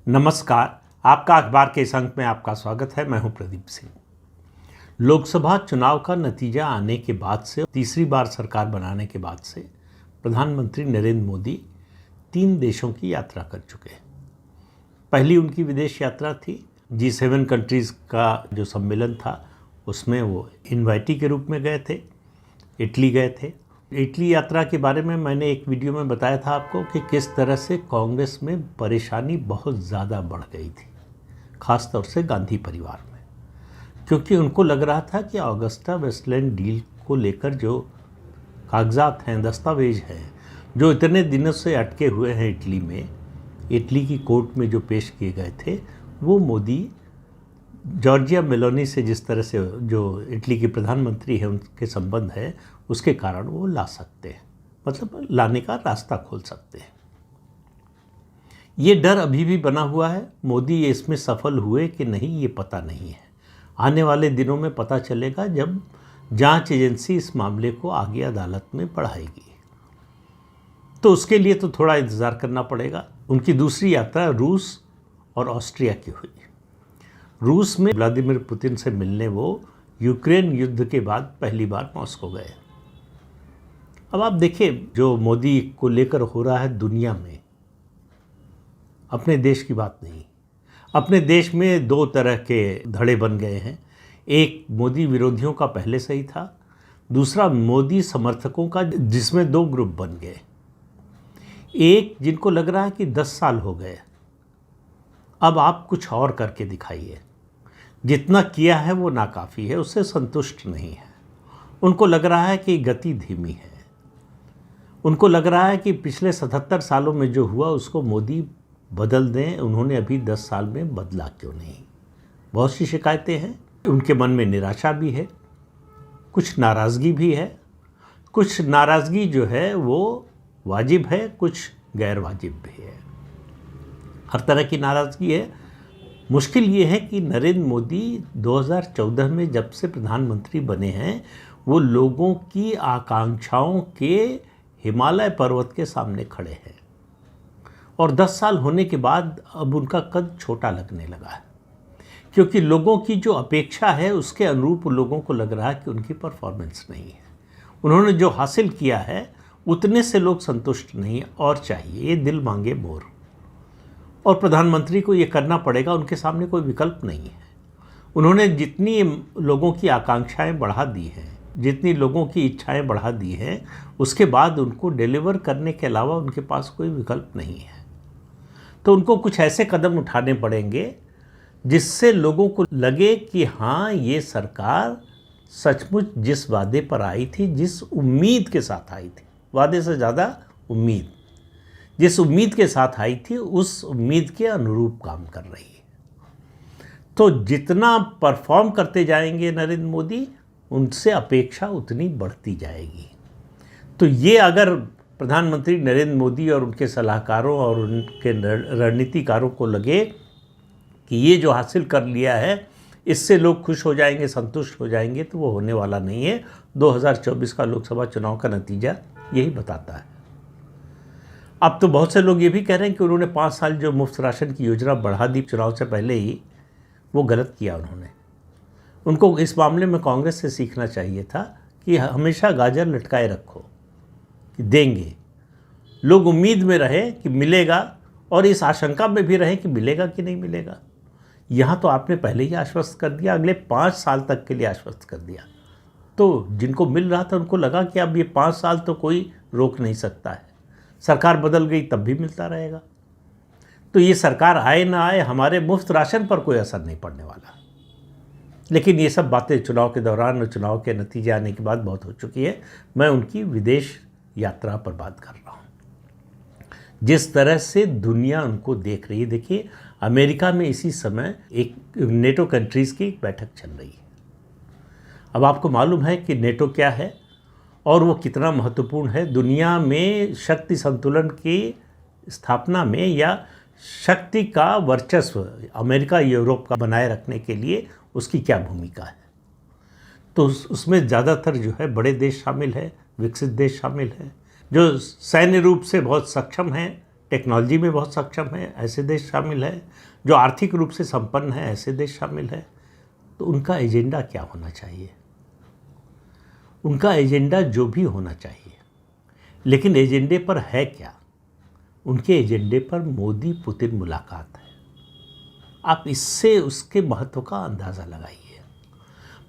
नमस्कार। आपका अखबार के इस अंक में आपका स्वागत है। मैं हूं प्रदीप सिंह। लोकसभा चुनाव का नतीजा आने के बाद से, तीसरी बार सरकार बनाने के बाद से प्रधानमंत्री नरेंद्र मोदी 3 देशों की यात्रा कर चुके हैं। पहली उनकी विदेश यात्रा थी, G7 कंट्रीज़ का जो सम्मेलन था उसमें वो इन्वाइटी के रूप में गए थे, इटली गए थे। इटली यात्रा के बारे में मैंने एक वीडियो में बताया था आपको कि किस तरह से कांग्रेस में परेशानी बहुत ज़्यादा बढ़ गई थी, ख़ास तौर से गांधी परिवार में, क्योंकि उनको लग रहा था कि ऑगस्टा वेस्टलैंड डील को लेकर जो कागजात हैं, दस्तावेज हैं, जो इतने दिनों से अटके हुए हैं इटली में, इटली की कोर्ट में जो पेश किए गए थे, वो मोदी जॉर्जिया मेलोनी से जिस तरह से जो इटली के प्रधानमंत्री हैं उनके संबंध है, उसके कारण वो ला सकते हैं, मतलब लाने का रास्ता खोल सकते हैं। ये डर अभी भी बना हुआ है। मोदी इसमें सफल हुए कि नहीं ये पता नहीं है। आने वाले दिनों में पता चलेगा जब जांच एजेंसी इस मामले को आगे अदालत में बढ़ाएगी, तो उसके लिए तो थोड़ा इंतज़ार करना पड़ेगा। उनकी दूसरी यात्रा रूस और ऑस्ट्रिया की हुई। रूस में व्लादिमीर पुतिन से मिलने वो यूक्रेन युद्ध के बाद पहली बार मॉस्को गए। अब आप देखिए जो मोदी को लेकर हो रहा है दुनिया में, अपने देश की बात नहीं। अपने देश में 2 तरह के धड़े बन गए हैं। एक मोदी विरोधियों का पहले से ही था, दूसरा मोदी समर्थकों का, जिसमें 2 ग्रुप बन गए। एक जिनको लग रहा है कि 10 साल हो गए, अब आप कुछ और करके दिखाइए। जितना किया है वो नाकाफ़ी है, उससे संतुष्ट नहीं है। उनको लग रहा है कि गति धीमी है। उनको लग रहा है कि पिछले 77 सालों में जो हुआ उसको मोदी बदल दें। उन्होंने अभी 10 साल में बदला क्यों नहीं। बहुत सी शिकायतें हैं। उनके मन में निराशा भी है, कुछ नाराज़गी भी है। कुछ नाराज़गी जो है वो वाजिब है, कुछ गैर वाजिब भी है। हर तरह की नाराज़गी है। मुश्किल ये है कि नरेंद्र मोदी 2014 में जब से प्रधानमंत्री बने हैं, वो लोगों की आकांक्षाओं के हिमालय पर्वत के सामने खड़े हैं, और 10 साल होने के बाद अब उनका कद छोटा लगने लगा है, क्योंकि लोगों की जो अपेक्षा है उसके अनुरूप लोगों को लग रहा है कि उनकी परफॉर्मेंस नहीं है। उन्होंने जो हासिल किया है उतने से लोग संतुष्ट नहीं, और चाहिए। ये दिल मांगे मोर, और प्रधानमंत्री को ये करना पड़ेगा। उनके सामने कोई विकल्प नहीं है। उन्होंने जितनी लोगों की आकांक्षाएं बढ़ा दी हैं, जितनी लोगों की इच्छाएं बढ़ा दी हैं, उसके बाद उनको डिलीवर करने के अलावा उनके पास कोई विकल्प नहीं है। तो उनको कुछ ऐसे कदम उठाने पड़ेंगे जिससे लोगों को लगे कि हाँ, ये सरकार सचमुच जिस वादे पर आई थी, जिस उम्मीद के साथ आई थी, वादे से ज़्यादा उम्मीद, जिस उम्मीद के साथ आई थी उस उम्मीद के अनुरूप काम कर रही है। तो जितना परफॉर्म करते जाएंगे नरेंद्र मोदी, उनसे अपेक्षा उतनी बढ़ती जाएगी। तो ये अगर प्रधानमंत्री नरेंद्र मोदी और उनके सलाहकारों और उनके रणनीतिकारों को लगे कि ये जो हासिल कर लिया है इससे लोग खुश हो जाएंगे, संतुष्ट हो जाएंगे, तो वो होने वाला नहीं है। 2024 का लोकसभा चुनाव का नतीजा यही बताता है। अब तो बहुत से लोग ये भी कह रहे हैं कि उन्होंने 5 साल जो मुफ्त राशन की योजना बढ़ा दी चुनाव से पहले ही, वो गलत किया उन्होंने। उनको इस मामले में कांग्रेस से सीखना चाहिए था कि हमेशा गाजर लटकाए रखो कि देंगे। लोग उम्मीद में रहे कि मिलेगा, और इस आशंका में भी रहे कि मिलेगा कि नहीं मिलेगा। यहाँ तो आपने पहले ही आश्वस्त कर दिया, अगले 5 साल तक के लिए आश्वस्त कर दिया। तो जिनको मिल रहा था उनको लगा कि अब ये 5 साल तो कोई रोक नहीं सकता है, सरकार बदल गई तब भी मिलता रहेगा। तो ये सरकार आए ना आए, हमारे मुफ्त राशन पर कोई असर नहीं पड़ने वाला। लेकिन ये सब बातें चुनाव के दौरान और चुनाव के नतीजे आने के बाद बहुत हो चुकी है। मैं उनकी विदेश यात्रा पर बात कर रहा हूँ। जिस तरह से दुनिया उनको देख रही है, देखिए अमेरिका में इसी समय एक नेटो कंट्रीज़ की एक बैठक चल रही है। अब आपको मालूम है कि नेटो क्या है और वो कितना महत्वपूर्ण है दुनिया में शक्ति संतुलन की स्थापना में, या शक्ति का वर्चस्व अमेरिका यूरोप का बनाए रखने के लिए उसकी क्या भूमिका है। तो उसमें ज़्यादातर जो है बड़े देश शामिल है, विकसित देश शामिल है, जो सैन्य रूप से बहुत सक्षम हैं, टेक्नोलॉजी में बहुत सक्षम है, ऐसे देश शामिल है, जो आर्थिक रूप से संपन्न है, ऐसे देश शामिल है। तो उनका एजेंडा क्या होना चाहिए? उनका एजेंडा जो भी होना चाहिए, लेकिन एजेंडे पर है क्या? उनके एजेंडे पर मोदी पुतिन मुलाकात है। आप इससे उसके महत्व का अंदाज़ा लगाइए।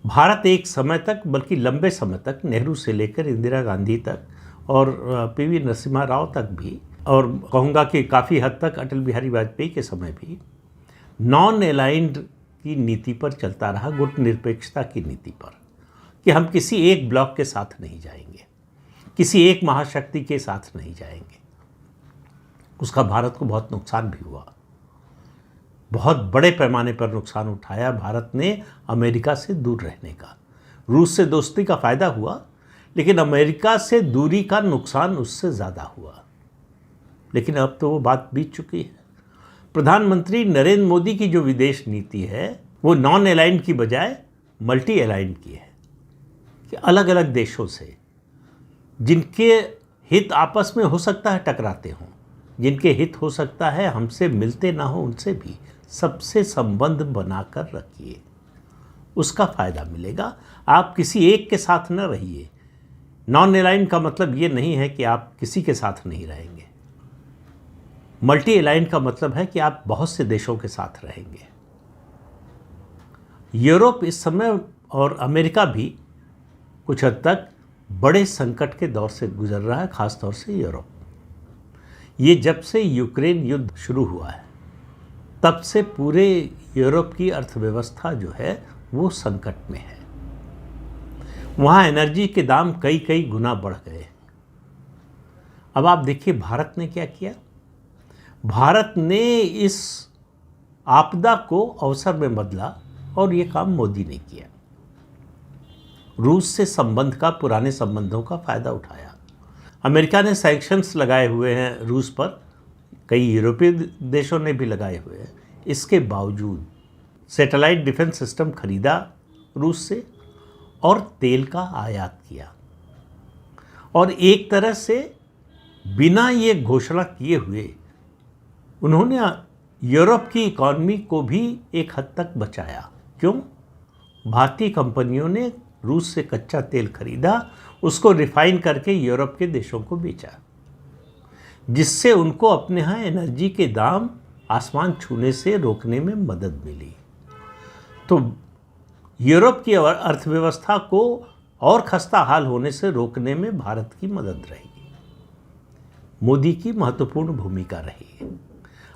भारत एक समय तक, बल्कि लंबे समय तक, नेहरू से लेकर इंदिरा गांधी तक और पीवी नरसिम्हा राव तक भी, और कहूँगा कि काफ़ी हद तक अटल बिहारी वाजपेयी के समय भी, नॉन अलाइंड की नीति पर चलता रहा, गुट निरपेक्षता की नीति पर, कि हम किसी एक ब्लॉक के साथ नहीं जाएंगे, किसी एक महाशक्ति के साथ नहीं जाएंगे। उसका भारत को बहुत नुकसान भी हुआ, बहुत बड़े पैमाने पर नुकसान उठाया भारत ने अमेरिका से दूर रहने का। रूस से दोस्ती का फ़ायदा हुआ, लेकिन अमेरिका से दूरी का नुकसान उससे ज़्यादा हुआ। लेकिन अब तो वो बात बीत चुकी है। प्रधानमंत्री नरेंद्र मोदी की जो विदेश नीति है वो नॉन अलाइंड की बजाय मल्टी अलाइंड की है, कि अलग अलग देशों से, जिनके हित आपस में हो सकता है टकराते हों, जिनके हित हो सकता है हमसे मिलते ना हो, उनसे भी सबसे संबंध बनाकर रखिए, उसका फ़ायदा मिलेगा। आप किसी एक के साथ न रहिए। नॉन अलाइंड का मतलब ये नहीं है कि आप किसी के साथ नहीं रहेंगे। मल्टी अलाइंड का मतलब है कि आप बहुत से देशों के साथ रहेंगे। यूरोप इस समय, और अमेरिका भी कुछ हद तक, बड़े संकट के दौर से गुजर रहा है, ख़ास तौर से यूरोप। ये जब से यूक्रेन युद्ध शुरू हुआ है, तब से पूरे यूरोप की अर्थव्यवस्था जो है वो संकट में है। वहाँ एनर्जी के दाम कई कई गुना बढ़ गए। अब आप देखिए भारत ने क्या किया। भारत ने इस आपदा को अवसर में बदला, और ये काम मोदी ने किया। रूस से संबंध का, पुराने संबंधों का फ़ायदा उठाया। अमेरिका ने सैंक्शंस लगाए हुए हैं रूस पर, कई यूरोपीय देशों ने भी लगाए हुए हैं। इसके बावजूद सैटेलाइट डिफेंस सिस्टम खरीदा रूस से, और तेल का आयात किया। और एक तरह से बिना ये घोषणा किए हुए उन्होंने यूरोप की इकॉनमी को भी एक हद तक बचाया। क्यों? भारतीय कंपनियों ने रूस से कच्चा तेल खरीदा, उसको रिफाइन करके यूरोप के देशों को बेचा, जिससे उनको अपने यहाँ एनर्जी के दाम आसमान छूने से रोकने में मदद मिली। तो यूरोप की अर्थव्यवस्था को और खस्ता हाल होने से रोकने में भारत की मदद रहेगी। मोदी की महत्वपूर्ण भूमिका रही है।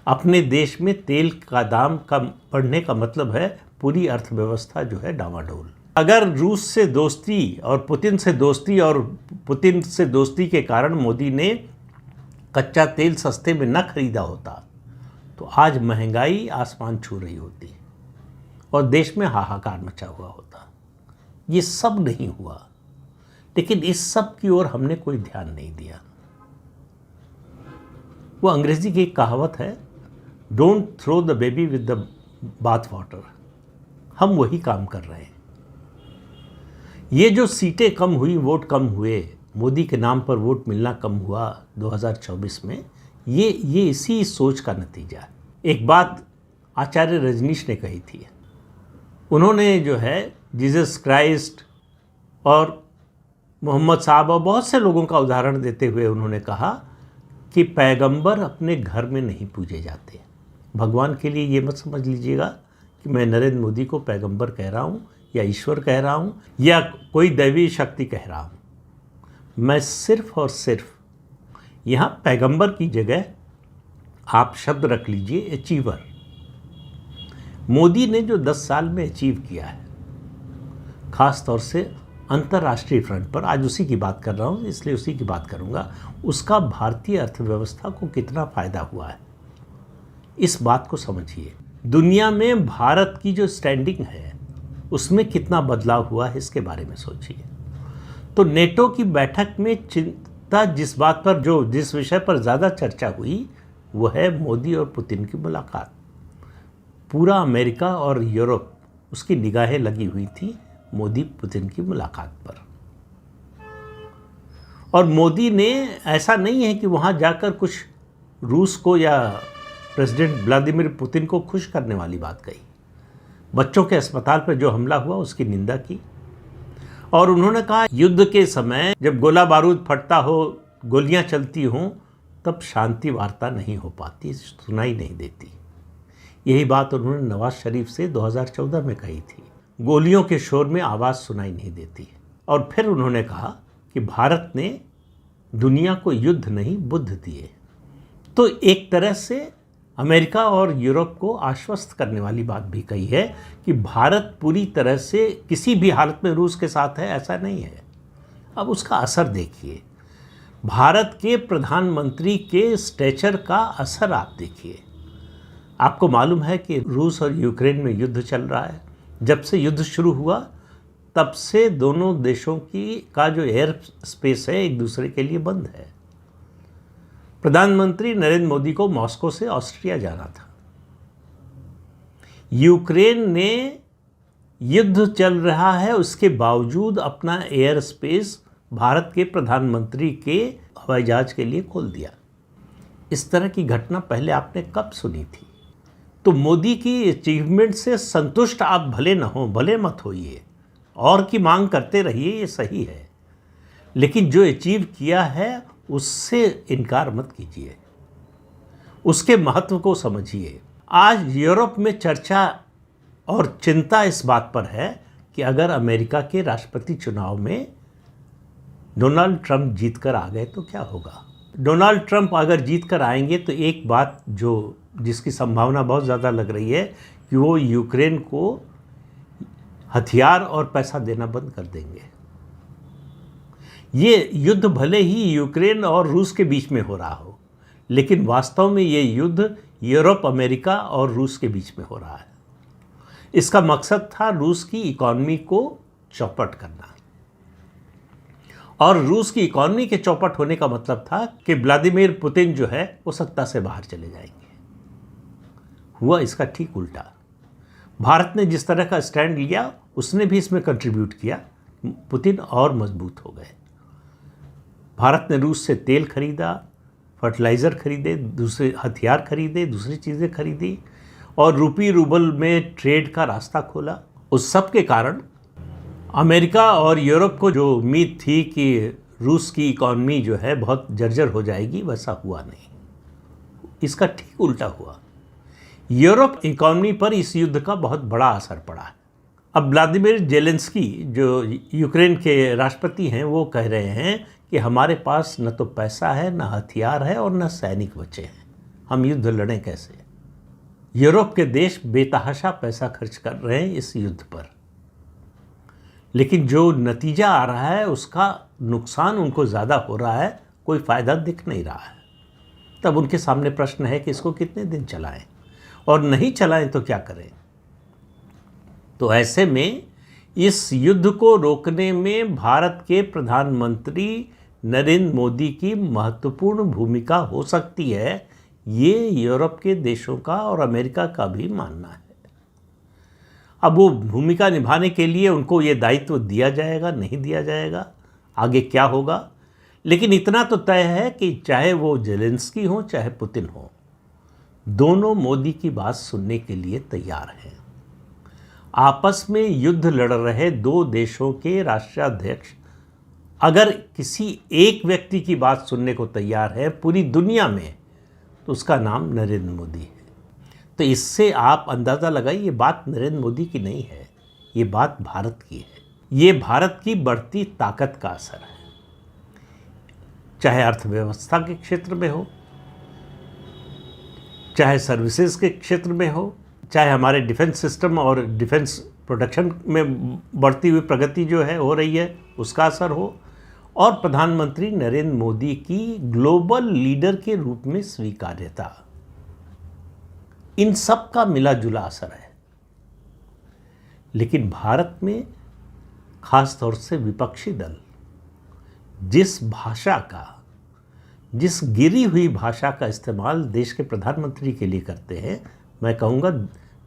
अपने देश में तेल का दाम कम बढ़ने का मतलब है पूरी अर्थव्यवस्था जो है डामाडोल। अगर रूस से दोस्ती और पुतिन से दोस्ती के कारण मोदी ने कच्चा तेल सस्ते में न खरीदा होता, तो आज महंगाई आसमान छू रही होती और देश में हाहाकार मचा हुआ होता। ये सब नहीं हुआ, लेकिन इस सब की ओर हमने कोई ध्यान नहीं दिया। वो अंग्रेजी की एक कहावत है, don't throw the baby with the bath water. हम वही काम कर रहे हैं। ये जो सीटें कम हुई, वोट कम हुए, मोदी के नाम पर वोट मिलना कम हुआ 2024 में, ये इसी सोच का नतीजा है। एक बात आचार्य रजनीश ने कही थी। उन्होंने जो है जीसस क्राइस्ट और मोहम्मद साहब और बहुत से लोगों का उदाहरण देते हुए उन्होंने कहा कि पैगंबर अपने घर में नहीं पूजे जाते। भगवान के लिए ये मत समझ लीजिएगा कि मैं नरेंद्र मोदी को पैगंबर कह रहा हूँ या ईश्वर कह रहा हूँ या कोई दैवी शक्ति कह रहा हूँ। मैं सिर्फ और सिर्फ यहाँ पैगंबर की जगह आप शब्द रख लीजिए अचीवर। मोदी ने जो 10 साल में अचीव किया है, ख़ास तौर से अंतर्राष्ट्रीय फ्रंट पर, आज उसी की बात कर रहा हूँ इसलिए उसी की बात करूँगा, उसका भारतीय अर्थव्यवस्था को कितना फ़ायदा हुआ है, इस बात को समझिए। दुनिया में भारत की जो स्टैंडिंग है उसमें कितना बदलाव हुआ है, इसके बारे में सोचिए। तो नेटो की बैठक में चिंता जिस विषय पर ज़्यादा चर्चा हुई वो है मोदी और पुतिन की मुलाकात। पूरा अमेरिका और यूरोप, उसकी निगाहें लगी हुई थी मोदी पुतिन की मुलाकात पर। और मोदी ने, ऐसा नहीं है कि वहाँ जाकर कुछ रूस को या प्रेसिडेंट व्लादिमीर पुतिन को खुश करने वाली बात कही। बच्चों के अस्पताल पर जो हमला हुआ उसकी निंदा की और उन्होंने कहा युद्ध के समय जब गोला बारूद फटता हो, गोलियां चलती हों, तब शांति वार्ता नहीं हो पाती, सुनाई नहीं देती। यही बात उन्होंने नवाज शरीफ से 2014 में कही थी। गोलियों के शोर में आवाज़ सुनाई नहीं देती। और फिर उन्होंने कहा कि भारत ने दुनिया को युद्ध नहीं बुद्ध दिए। तो एक तरह से अमेरिका और यूरोप को आश्वस्त करने वाली बात भी कही है कि भारत पूरी तरह से किसी भी हालत में रूस के साथ है, ऐसा नहीं है। अब उसका असर देखिए, भारत के प्रधानमंत्री के स्टेचर का असर आप देखिए। आपको मालूम है कि रूस और यूक्रेन में युद्ध चल रहा है। जब से युद्ध शुरू हुआ तब से दोनों देशों का जो एयर स्पेस है एक दूसरे के लिए बंद है। प्रधानमंत्री नरेंद्र मोदी को मॉस्को से ऑस्ट्रिया जाना था। यूक्रेन ने युद्ध चल रहा है उसके बावजूद अपना एयर स्पेस भारत के प्रधानमंत्री के हवाई जहाज के लिए खोल दिया। इस तरह की घटना पहले आपने कब सुनी थी? तो मोदी की अचीवमेंट से संतुष्ट आप भले न हो, भले मत होइए, और की मांग करते रहिए, ये सही है, लेकिन जो अचीव किया है उससे इनकार मत कीजिए, उसके महत्व को समझिए। आज यूरोप में चर्चा और चिंता इस बात पर है कि अगर अमेरिका के राष्ट्रपति चुनाव में डोनाल्ड ट्रंप जीतकर आ गए तो क्या होगा। डोनाल्ड ट्रंप अगर जीतकर आएंगे तो एक बात जिसकी संभावना बहुत ज़्यादा लग रही है कि वो यूक्रेन को हथियार और पैसा देना बंद कर देंगे। ये युद्ध भले ही यूक्रेन और रूस के बीच में हो रहा हो, लेकिन वास्तव में ये युद्ध यूरोप, अमेरिका और रूस के बीच में हो रहा है। इसका मकसद था रूस की इकॉनमी को चौपट करना, और रूस की इकॉनमी के चौपट होने का मतलब था कि व्लादिमीर पुतिन जो है वो सत्ता से बाहर चले जाएंगे। हुआ इसका ठीक उल्टा। भारत ने जिस तरह का स्टैंड लिया उसने भी इसमें कंट्रीब्यूट किया, पुतिन और मजबूत हो गए। भारत ने रूस से तेल खरीदा, फर्टिलाइज़र खरीदे, दूसरे हथियार खरीदे, दूसरी चीज़ें खरीदी और रूबल में ट्रेड का रास्ता खोला। उस सब के कारण अमेरिका और यूरोप को जो उम्मीद थी कि रूस की इकॉनमी जो है बहुत जर्जर हो जाएगी, वैसा हुआ नहीं। इसका ठीक उल्टा हुआ। यूरोप इकॉनमी पर इस युद्ध का बहुत बड़ा असर पड़ा है। अब व्लादिमीर जेलेंस्की जो यूक्रेन के राष्ट्रपति हैं वो कह रहे हैं कि हमारे पास न तो पैसा है, न हथियार है और न सैनिक बचे हैं, हम युद्ध लड़ें कैसे। यूरोप के देश बेतहाशा पैसा खर्च कर रहे हैं इस युद्ध पर, लेकिन जो नतीजा आ रहा है उसका नुकसान उनको ज़्यादा हो रहा है, कोई फ़ायदा दिख नहीं रहा है। तब उनके सामने प्रश्न है कि इसको कितने दिन चलाएं, और नहीं चलाएं तो क्या करें। तो ऐसे में इस युद्ध को रोकने में भारत के प्रधानमंत्री नरेंद्र मोदी की महत्वपूर्ण भूमिका हो सकती है, ये यूरोप के देशों का और अमेरिका का भी मानना है। अब वो भूमिका निभाने के लिए उनको ये दायित्व दिया जाएगा, नहीं दिया जाएगा, आगे क्या होगा, लेकिन इतना तो तय है कि चाहे वो जेलेंस्की हो चाहे पुतिन हो, दोनों मोदी की बात सुनने के लिए तैयार हैं। आपस में युद्ध लड़ रहे दो देशों के राष्ट्राध्यक्ष अगर किसी एक व्यक्ति की बात सुनने को तैयार है पूरी दुनिया में, तो उसका नाम नरेंद्र मोदी है। तो इससे आप अंदाज़ा लगाइए, ये बात नरेंद्र मोदी की नहीं है, ये बात भारत की है। ये भारत की बढ़ती ताकत का असर है, चाहे अर्थव्यवस्था के क्षेत्र में हो, चाहे सर्विसेज के क्षेत्र में हो, चाहे हमारे डिफेंस सिस्टम और डिफेंस प्रोडक्शन में बढ़ती हुई प्रगति जो है हो रही है उसका असर हो, और प्रधानमंत्री नरेंद्र मोदी की ग्लोबल लीडर के रूप में स्वीकार्यता, इन सब का मिला जुला असर है। लेकिन भारत में खास तौर से विपक्षी दल जिस भाषा का, जिस गिरी हुई भाषा का इस्तेमाल देश के प्रधानमंत्री के लिए करते हैं, मैं कहूँगा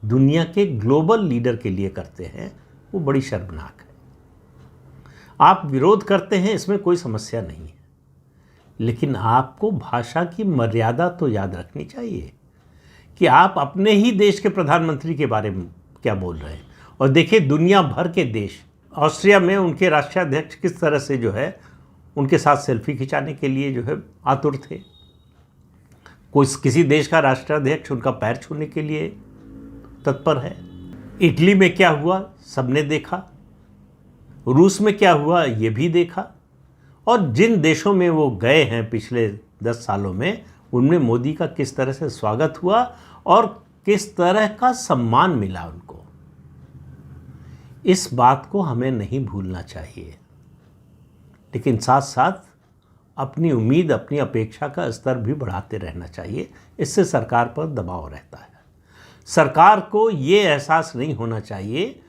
दुनिया के ग्लोबल लीडर के लिए करते हैं, वो बड़ी शर्मनाक है। आप विरोध करते हैं, इसमें कोई समस्या नहीं है, लेकिन आपको भाषा की मर्यादा तो याद रखनी चाहिए कि आप अपने ही देश के प्रधानमंत्री के बारे में क्या बोल रहे हैं। और देखिए, दुनिया भर के देश, ऑस्ट्रिया में उनके राष्ट्राध्यक्ष किस तरह से जो है उनके साथ सेल्फी खिंचाने के लिए जो है आतुर थे। किसी देश का राष्ट्राध्यक्ष उनका पैर छूने के लिए तत्पर है। इटली में क्या हुआ सबने देखा, रूस में क्या हुआ ये भी देखा, और जिन देशों में वो गए हैं पिछले 10 सालों में, उनमें मोदी का किस तरह से स्वागत हुआ और किस तरह का सम्मान मिला उनको। इस बात को हमें नहीं भूलना चाहिए, लेकिन साथ साथ अपनी उम्मीद, अपनी अपेक्षा का स्तर भी बढ़ाते रहना चाहिए। इससे सरकार पर दबाव रहता है। सरकार को ये एहसास नहीं होना चाहिए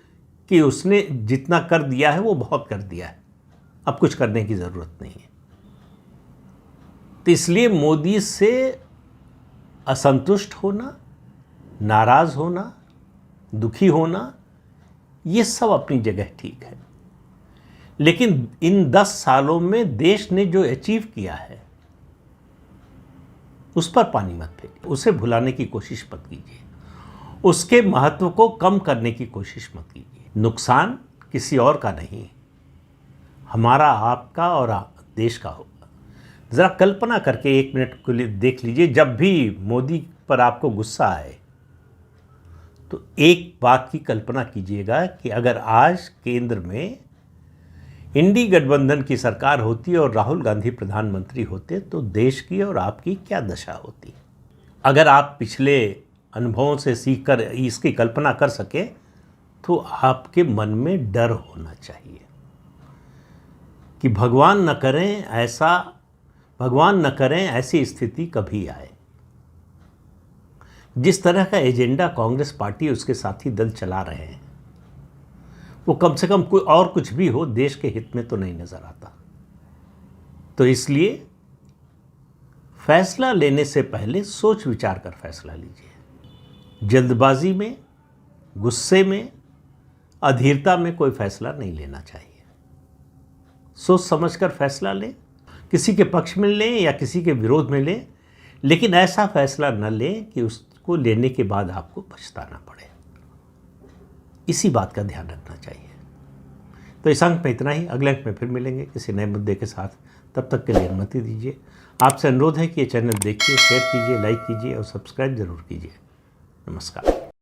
कि उसने जितना कर दिया है वो बहुत कर दिया है, अब कुछ करने की ज़रूरत नहीं है। तो इसलिए मोदी से असंतुष्ट होना, नाराज़ होना, दुखी होना, ये सब अपनी जगह ठीक है। लेकिन इन 10 सालों में देश ने जो अचीव किया है उस पर पानी मत फेंकिए, उसे भुलाने की कोशिश मत कीजिए, उसके महत्व को कम करने की कोशिश मत कीजिए। नुकसान किसी और का नहीं, हमारा, आपका और देश का होगा। ज़रा कल्पना करके 1 मिनट के लिए देख लीजिए, जब भी मोदी पर आपको गुस्सा आए तो एक बात की कल्पना कीजिएगा कि अगर आज केंद्र में इंडी गठबंधन की सरकार होती और राहुल गांधी प्रधानमंत्री होते तो देश की और आपकी क्या दशा होती। अगर आप पिछले अनुभवों से सीखकर इसकी कल्पना कर सके तो आपके मन में डर होना चाहिए कि भगवान न करें ऐसी स्थिति कभी आए। जिस तरह का एजेंडा कांग्रेस पार्टी उसके साथी दल चला रहे हैं, वो कम से कम कोई और कुछ भी हो देश के हित में तो नहीं नजर आता। तो इसलिए फैसला लेने से पहले सोच विचार कर फैसला लीजिए। जल्दबाजी में, गुस्से में, अधीरता में कोई फैसला नहीं लेना चाहिए। सोच समझकर फैसला लें, किसी के पक्ष में लें या किसी के विरोध में लें, लेकिन ऐसा फैसला न लें कि उसको लेने के बाद आपको पछताना पड़े। इसी बात का ध्यान रखना चाहिए। तो इस अंक में इतना ही। अगले अंक में फिर मिलेंगे किसी नए मुद्दे के साथ। तब तक के लिए अनुमति दीजिए। आपसे अनुरोध है कि ये चैनल देखिए, शेयर कीजिए, लाइक कीजिए और सब्सक्राइब जरूर कीजिए। नमस्कार।